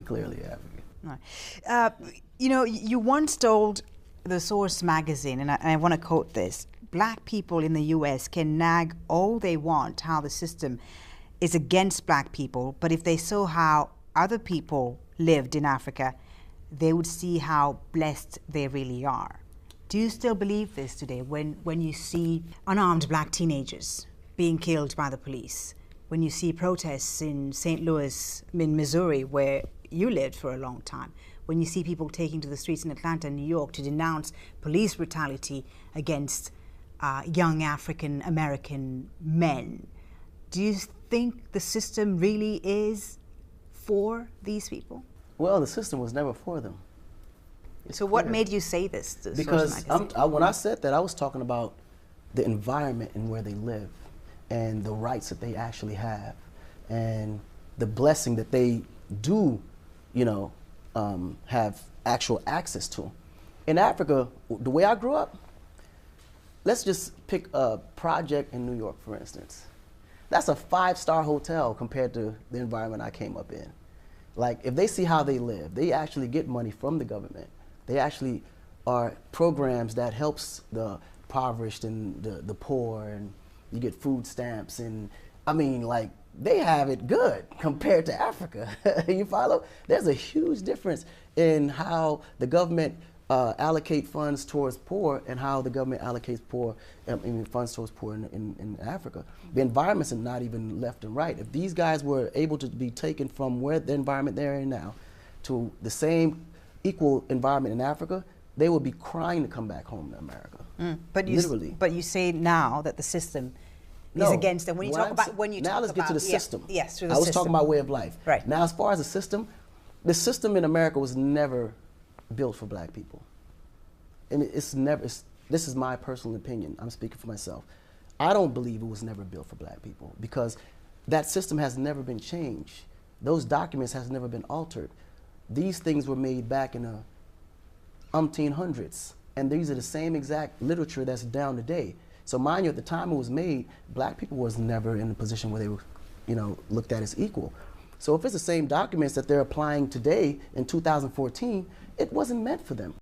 Clearly African. Right. You know, you once told the Source magazine, and I want to quote this: "Black people in the U.S. can nag all they want how the system is against black people, but if they saw how other people lived in Africa, they would see how blessed they really are." Do you still believe this today when you see unarmed black teenagers being killed by the police, when you see protests in St. Louis, in Missouri, where you lived for a long time, when you see people taking to the streets in Atlanta and New York to denounce police brutality against young African American men? Do you think the system really is for these people? Well, the system was never for them. So what made you say this to Because Source magazine? when I said that, I was talking about the environment and where they live and the rights that they actually have and the blessing that they do, you know, have actual access to. In Africa, the way I grew up, let's just pick a project in New York, for instance. That's a 5-star hotel compared to the environment I came up in. Like, if they see how they live, they actually get money from the government. They actually are programs that helps the impoverished and the poor, and you get food stamps, and I mean, like, they have it good compared to Africa. You follow? There's a huge difference in how the government allocate funds towards poor and how the government allocates funds towards poor in Africa. The environments are not even left and right. If these guys were able to be taken from where the environment they're in now to the same equal environment in Africa, they would be crying to come back home to America. But you say now that the system is against them. When you talk about now let's get to the system. Yes, through the I was system. talking about way of life. Right. Now, as far as the system in America was never built for black people. And this is my personal opinion. I'm speaking for myself. I don't believe it was never built for black people because that system has never been changed. Those documents has never been altered. These things were made back in the umpteen hundreds, and these are the same exact literature that's down today. So mind you, at the time it was made, black people was never in a position where they were, you know, looked at as equal. So if it's the same documents that they're applying today in 2014, it wasn't meant for them.